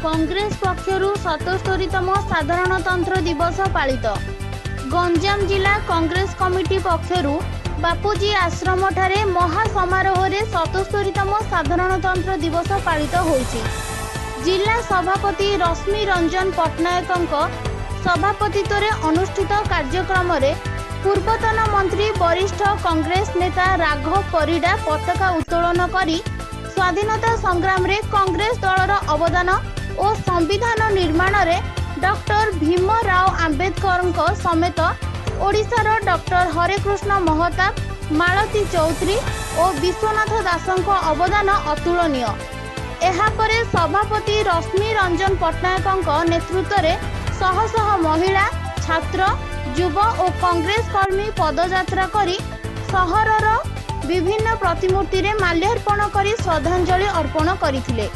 कांग्रेस पक्षरु 77तम साधारणतंत्र दिवस पालित। गंजाम जिला कांग्रेस कमिटी पक्षरु बापूजी आश्रम ठारे महासमारोह रे 77तम साधारणतंत्र दिवस पालित होइछि। जिला सभापति रश्मि रंजन पट्टनायक सभापतित्व रे अनुष्ठित कार्यक्रम रे पूर्वतन मंत्री वरिष्ठ कांग्रेस नेता राघव परिडा पताका उत्तोलन करी स्वाधीनता संग्राम रे कांग्रेस दलर अवदान और संविधान निर्माण रे डॉक्टर भीमराव आंबेडकर समेत ओडिशार डॉक्टर हरेकृष्ण महताब, मालती चौधरी और विश्वनाथ दासଙ୍କ अवदान अतुलनीय। एहापरे सभापति रश्मि रंजन पट्टनायक नेतृत्व रे शह शह महिला, छात्र, युवा और कांग्रेस कर्मी पदयात्रा करी सहरर विभिन्न प्रतिमूर्ति रे माल्यार्पण करी श्रद्धांजलि अर्पण करथिले।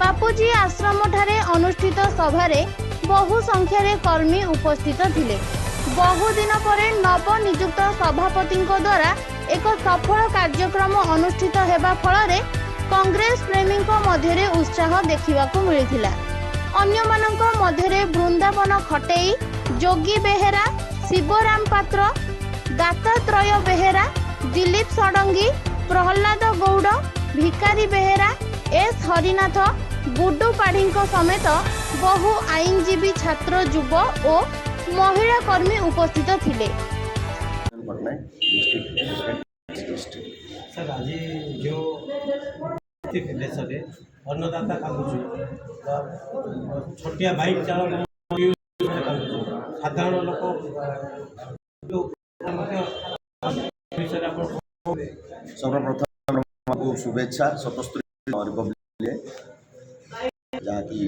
बापूजी आश्रम ठारे अनुष्ठित सभारे बहु संख्यार कर्मी उपस्थित थिले। बहुदिन परे नवनियुक्त सभापति द्वारा एक सफल कार्यक्रम अनुष्ठित हेबा फल कांग्रेस प्रेमी मध्य उत्साह देखा मिलता। अन्यमानक मध्य वृंदावन खटेई, जोगी बेहेरा, शिवराम पात्र, दातात्रय बेहेरा, दिलीप षडंगी, प्रहलाद गौड़, भिकारी बेहेरा, एस हरिनाथ, गुड्डू पाढ़ी समेत बहु आईनजीवी, छात्र, युव और महिला कर्मी उपस्थित थिले। सर आज जो देश में अन्नदाता कांदुची छोटिया बाइक चालक साधारण लोक सर्वप्रथम शुभेच्छा 77 रिपब्लिक जहाँकि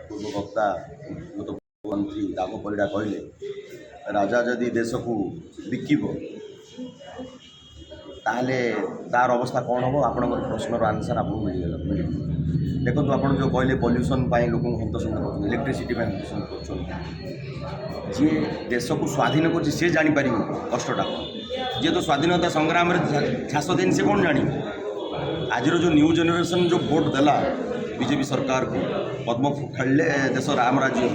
पूर्व वक्ता मंत्री राघव परिडा कहले राजा जदि देश को बिकिब ताहले तार अवस्था कौन हम आप प्रश्नर आंसर आपको मिल देखो आप जो कहले पॉल्यूशन लोक हंतसंत कर इलेक्ट्रिसिटी हंतसंत कर जी देश को स्वाधीन कर सी जापर कष्टा जी तो स्वाधीनता संग्राम झास देन से कौन जानी आज जो न्यू जेनेरेशन जो भोट देला बीजेपी सरकार को पद्म खेले देश राम राज्य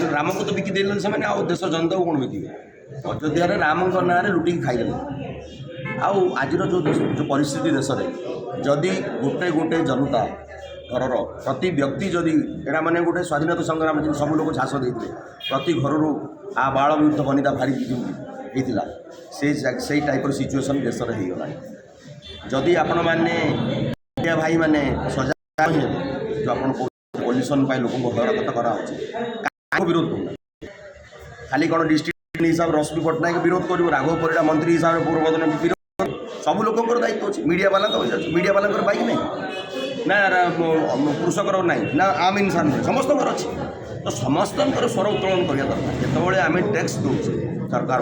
राम को तो बिकी देलन से मैंने देश जनता को कौन बिके अयोध्या राम ना लुटिक खाईदे आज जो परिस्थिति देश में जदि गोटे गोटे जनता घर प्रति व्यक्ति जदि एटा माने गोटे स्वाधीनता संग्राम सब लोग झास देते प्रति घर आ बाल विरुद्ध बनिता भारी होता से टाइप सिचुएसन देश में होगला जदि आपण मैंने भाई मैंने सजा जो आप पॉल्यूशन लोक हरकत करा विरोध कर खाली कौन डिस्ट्रिक्ट हिसाब रश्मि पट्टनायक विरोध कर राघव परिडा मंत्री हिसाब से पूर्वतन विरोध सब लोक दायित्व अच्छे मीडिया वाला मीडिया वाला बाइक नहीं ना कृषकर ना ना आम इंसान नहीं समस्त अच्छे तो समस्त स्वर उत्तोलन करवा दरकार जितेबाला आम टैक्स दूचे सरकार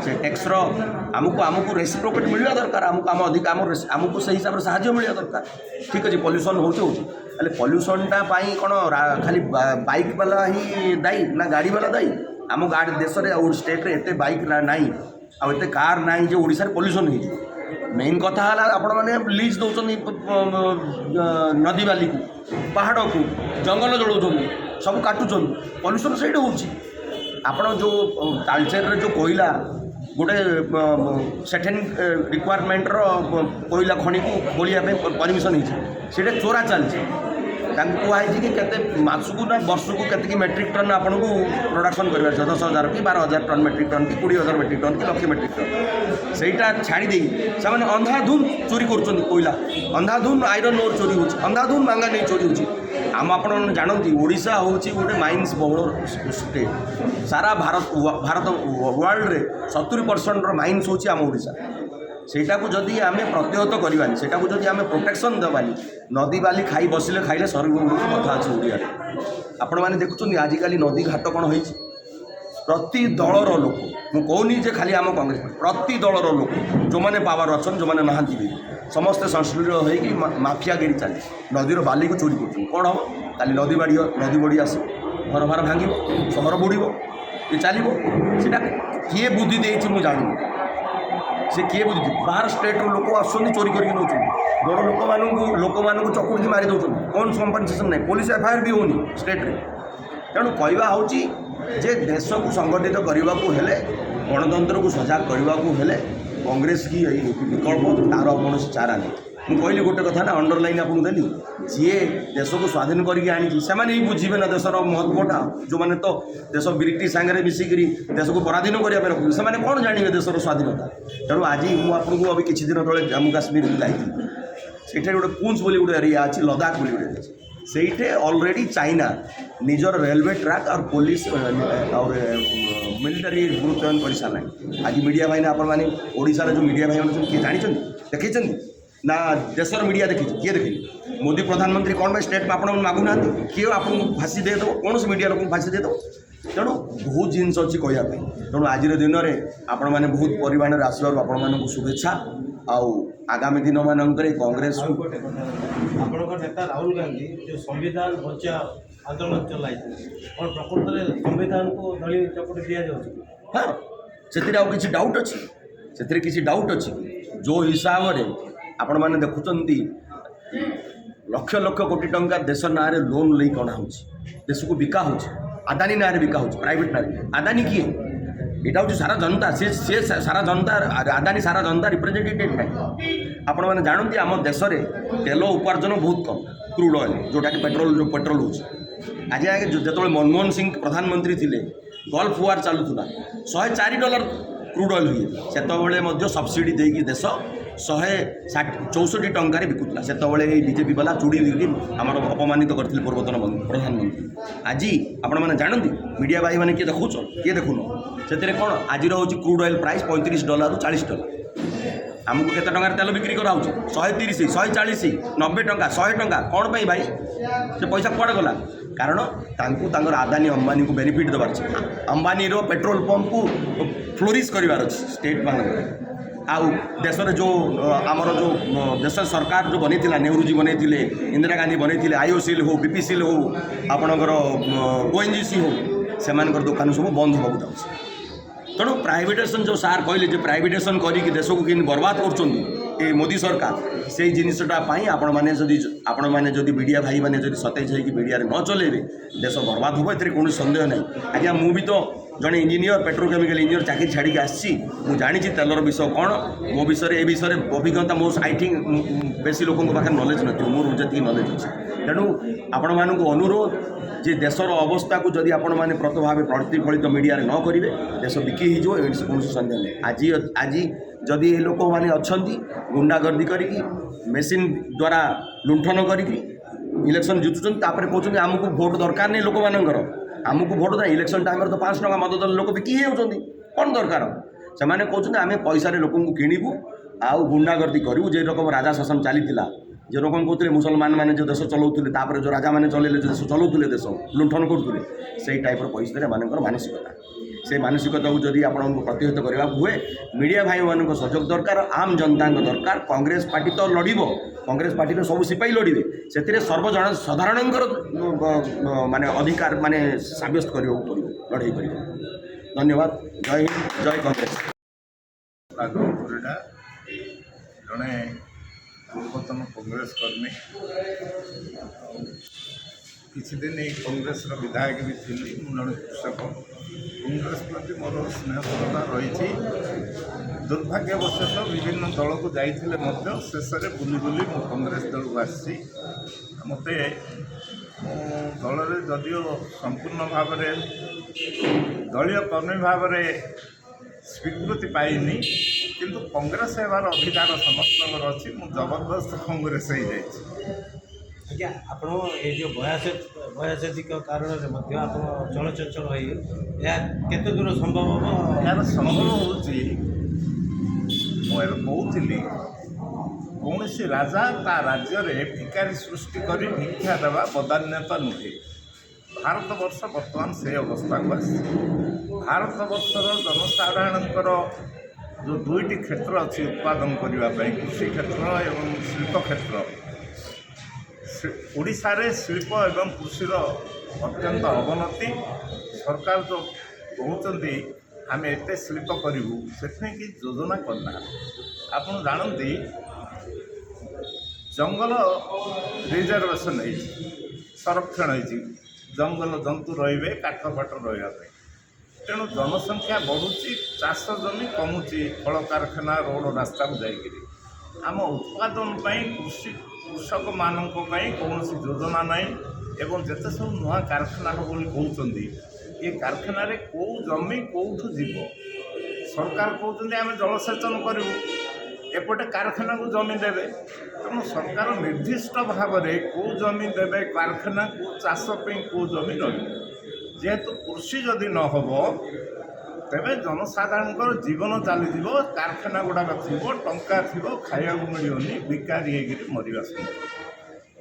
से टैक्सर आमको रेसिप्रोकेट मिलवा दरकार आम अधिक आमको से हिसाब से साहाय्य मिलवा दरकार ठीक अच्छे पॉल्यूशन होते पॉल्यूशनटा कौन खाली बाइक वाला ही दायी ना गाड़ी वाला दायी आम गाड़ी देश में स्टेट रे एते बाइक ना आते कार ना जो ओडिशा पॉल्यूशन हो मेन कथा है आपण मैंने लीज दौरान नदी बाली को पहाड़ को जंगल जलाऊँ सब काटुन पॉल्यूशन से आपण जो तालचेर जो कोयला गोटे सेकेंड रिक्वायरमेंट कोयला खनि को खोलिया परमिशन होता चोरा चलती कहुई कि मासकू ना वर्ष को के मेट्रिक टन आपन को प्रोडक्शन कर 10,000 कि 12,000 टन मेट्रिक टन कि 20,000 मेट्रिक टन कि लक्ष मेट्रिक टन सेटा छाड़ी से अंधाधुन चोरी कर कोयला अंधाधुन आयरन ओर चोरी हो अंधाधुन मांगानी चोरी हो आम आप जानती ओडिशा हूँ गोटे माइन्स बहुल स्टेट सारा भारत वर्ल्ड रे 70% माइन्स हूँ आम ओडिशा सेटा को जदि आम प्रतिहत करवानी सेटा को जदि आम प्रोटेक्शन देवानी नदी बाली खाई बसिले खाइले सर्व कथा अच्छे ओडिया आपण मैंने देखुं आजिकल नदी घाट कौन हो प्रति दलर लोक मुझे जे खाली आम कांग्रेस प्रति दलर लोक जो मैंने पावर अच्छा जो मैंने नहांती भी समस्ते संश्लिष्ट हो माफियागिरी चली नदीर बाली को चोरी कर कौन हम काली नदी बढ़ी आस घर भार भांग सहर बुड़ ये चलो सीटा किए बुद्धि देती मुझे जानू से किए बुझी बाहर स्टेट्र लोक आसुँच चोरी करके नौ बड़ लोक चकुड़ी मारी दौरान कौन कम्पनसेसन ना पुलिस एफआईआर भी होनी स्टेट्रे तेणु कहवा हूँ जे देश को संगठित करने को हेले गणतंत्र को सजाग करने को हेले कांग्रेस की विकल्प तार कौन चारा नहीं मुझे कहली गोटे कथा ना अंडरलाइन आपको देली जी देश को स्वाधीन करके आनी से ही बुझे ना देशर महत्वटा जो मैंने तो देश ब्रिटिश सांगे मिसिक देश को पराधीन करने रखुचे से कौन जानवे देशर स्वाधीनता तेणु आज मुझे अभी किसी दिन तले जम्मू काश्मीर जाइए से गोटे पुंछ बोली गोटे एरिया अच्छी लद्दाख बोली गोटे अच्छी से अलरेडी चाइना निजर रेलवे ट्रैक और पुलिस और मिलिटारी गुरुत्वायन कर सारा आज मीडिया भाई आप ओडार जो मीडिया भाई मैंने किए जानते देखते ना देशर मीडिया देखी किए देखी मोदी प्रधानमंत्री कौन भाई स्टेट में आप मागुना किए आपको फाँसी देदेव कौन से मीडिया लोक फाँसी देदेव तेणु बहुत जिनस अच्छी कहवाई तेणु आज दिन में आपण मैंने बहुत परिमाण आसवर आपण शुभेच्छा आउ आगामी दिन मानक कांग्रेस आपंकर नेता राहुल गांधी जो संविधान बचा आंदोलन चलाई और प्रकृत में संविधान को दलीय चपट दि जाए हाँ से किसी डाउट अच्छी से किसी डाउट अच्छी जो हिसाब से आपण मैंने देखुंत लक्ष लक्ष कोटी टंका देश ना लोन ले कणा हो देश को बिका हो आदानी ना बिका हो प्राइवेट ना आदानी किए यहाँ हूँ सारा जनता सी सारा जनता आदानी सारा जनता रिप्रेजेंटेटिव ना आपण मैंने जानते आम देश में तेल उपार्जन बहुत कम क्रूड ऑयल जोटा कि पेट्रोल जो पेट्रोल हो आज आगे जो मनमोहन सिंह प्रधानमंत्री थे गल्फ वार चलुला $104 क्रूड ऑयल हुए से सब्सिडी देकी देश 164 टंकार बिकुला से बीजेपी वाला चूड़ी आम अपमानित करते पूर्वतन प्रधानमंत्री आज आपण मैंने जानते मीडिया भाई मैंने किए देखुच किए देखुन से कौन आज हूँ क्रूड ऑयल प्राइस $35 ରୁ $40 आमको केते टंकार तेल बिक्री कराऊँ 130 140 90 टंका 100 टंका कौन पाई भाई से पैसा कुआड़े गला कारण तांकर आदानी अंबानी को बेनिफिट देवार अंबानी रो पेट्रोल पंप को फ्लोरिश करार अच्छे स्टेट मान आउ देश में जो आमर जो देश सरकार जो बनी नेहरू बनी इंदिरा गांधी बनी आईओसीएल हो बीपीसीएल हो आपणकर ओएनजीसी हो से दुकान सब बंद होगा जाऊँगी तेणु प्राइवेटेसन जो सार कहले प्राइवेटेसन करके देश को कि बर्बाद कर मोदी सरकार से जिनटा आपण मैंने जदि मीडिया भाई मैंने सतेज होगी मीडिया न चलेबे देश बर्बाद हो कौन सन्देह ना आज्ञा मुझे तो जड़े इंजीनियर पेट्रोकेमिकल इंजीनियर चाकरी छाड़ी आसी जानी तेलर विषय कौन मो विषय ए विषय अभिज्ञता मो आई थिंक बेसी लोक पाखे नॉलेज नहीं मोर जी नॉलेज अच्छे तेणु आपण मानक अनुरोध जे देशर अवस्था को जदि आपण मैंने प्रत भाव प्रतिफलित मीडिया न करेंगे देश बिकी हो कौन सन्देह नहीं आज जदि ये लोक मैंने अच्छा गुंडागर्दी करी मेसीन द्वारा लुंठन करी इलेक्शन जितुन कहते आमको भोट दरकार नहीं लोक मानकर आमको भोट दे इलेक्शन टाइम तो 5 टंका मद दल लोक बिकी होती कौन दरकार से कहते आम पैसा लोक किणु आउ गुंडागर्दी करूँ जे रकम राजा शासन चलीला जो लोक कहते मुसलमान मैंने जो देश चलाऊे जो राजा मैंने चलैले जो देश चलाऊे देश लुंठन करुले से टाइप परिस्थिति मानकर मानसिकता से मानसिकता को जदि आप प्रतिहत करने हुए मीडिया भाई मान सहयोग दरकार आम जनता दरकार कांग्रेस पार्टी तो लड़ कांग्रेस पार्टी में सब सिपाही लड़े से सर्वजन साधारण माने अधिकार माने सब्यस्त करने पड़ो लड़ाई कर धन्यवाद जय हिंद जय कांग्रेस जड़े पूर्वतन कांग्रेस कर्मी किसी दिन कांग्रेस विधायक भी थी जड़े कृषक कांग्रेस प्रति मोर स्नेहपरता रही दुर्भाग्यवशत विभिन्न दल को जाते शेष में बुली बुली मो कांग्रेस दल को आसी मत दल जदिओ संपूर्ण भाव दलीय कर्मी भाव स्वीकृति पाइनी किंतु कांग्रेस होवार अधिकार समस्त अच्छी मु जबरदस्त कांग्रेस हो जाए आज्ञा आप जो बयासधिक कारण आप चलचंचल केते दूर संभव हम यार संभव होती कहती कौन सी राजा ता राज्य में भिकारी सृष्टि कर भिक्षा देवा बदान्यता नुहे भारत वर्ष बर्तमान से अवस्था को आसी भारत वर्षर जनसाधारणकर जो दुईटी क्षेत्र अच्छी उत्पादन करने कृषि क्षेत्र एवं शिल्प क्षेत्र ओडिशा रे शिल्प एवं कृषिर अत्यंत अवनति सरकार जो कहते आम एत शिल्प करूँ से कि योजना करना आप जानते जंगल रिजर्वेशन है संरक्षण है जंगल जंतु रे काठ फाट रही तेणु जनसंख्या बढ़ुची चाष जमी कमुची कल कारखाना रोड रास्ता को जाकि आम उत्पादन कृषक मान कौन योजना नाई एवं जिते सब नुआ कारखाना हम बोली कहते ये कारखाना कौ जमी कौठू जीव सरकार कहते आम जलसेचन करूँ एपटे कारखाना को जमी देवे तेणु सरकार निर्दिष्ट भाव में कौ जमी देवे कारखाना को चाष कौ जमी रही जेहेतु कृषि जदि न हो तेरे जनसाधारण जीवन चलीज कारखाना गुड़ाक थी टंका थी खाया मिलनी बेकारी मरवा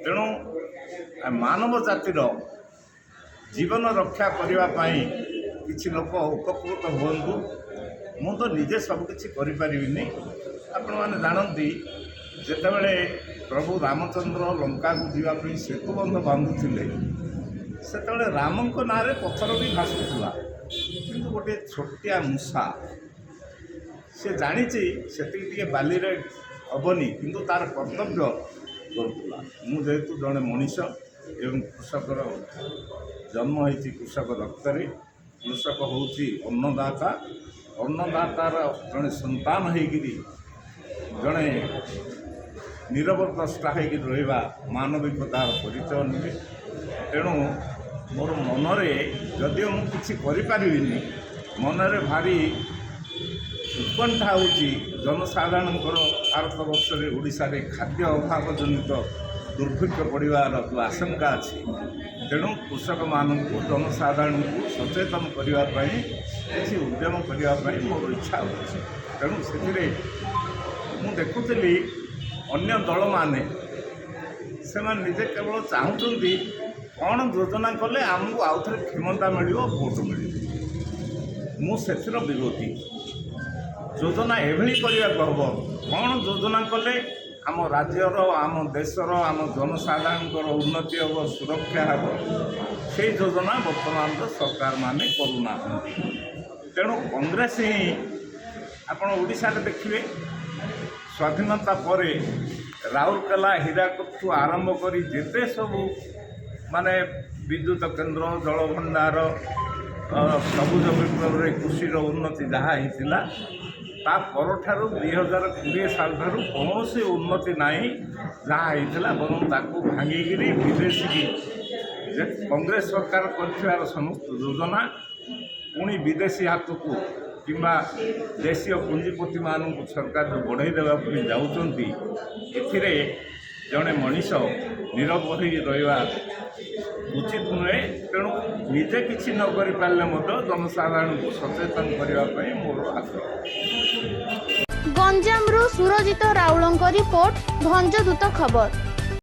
तेणु मानव जातिर जीवन रक्षा करने किसी लोक उपकृत हूँ मु तो निजे सबकि करें आपण मैंने जानती जितेबले प्रभु रामचंद्र लंका को जावाई सेतुबंध बांधुले से राम ना पथर भी भाषुला कि गोटे छोटिया मूषा से जानी से बाली हेनी किंतु तार कर्तव्य करूला मुझे जड़े मनीष एवं कृषकर जन्म होती कृषक रक्तरे कृषक हूँ अन्नदाता अन्नदातार जड़े संतान होगी जड़े निरवद्रष्टा होकर रहा मानविकतार परिचय नुहे तेणु मोर मनरे जदिओ मुझे करें मनरे भारी उत्कंठा हो जनसाधारण भारत वर्ष में ओडिशा रे खाद्य अभाव जनित दुर्भिक्ष पड़ार जो आशंका अच्छी तेणु कृषक मान जनसाधारण को सचेतन करने किसी उद्यम करने मोर इच्छा हो तेणु से देखुली अन्य दल माने से निजे केवल चाहूँगी कौन योजना कले आमको आउ थे क्षमता मिल भोट मिल मुझे विरोधी योजना एभली करने हम कौन योजना कले आम राज्यर आम देशर आम जनसाधारण उन्नति हम सुरक्षा हम से योजना बर्तमान तो सरकार माने करूना तेणु कांग्रेस ही आपड़ ओडिशा देखिए स्वाधीनता पर राउरकेला हीराकुद आरंभ कर जिते सबू माने विद्युत केन्द्र जल भंडार सबुज विप्लव कृषि उन्नति जहाँ होता ता परठारु 2020 साल ठारू कौन सी उन्नति नाई जहाँ होता बरं ताकू भांगिकी विदेशी कांग्रेस सरकार कर समस्त योजना पुणी विदेशी हाथ को किंबा देशीय पुंजीपति मान सरकार जो बढ़ई देवाई जाऊँगी जड़े मनीष नीरव हो रहा उचित नुहे तेणु निजे किसी न कर पारे जनसाधारण को सचेतन करने मोर आग्रह। गंजामरू सुरजित राउलଙ୍କ रिपोर्ट भंजदूत खबर।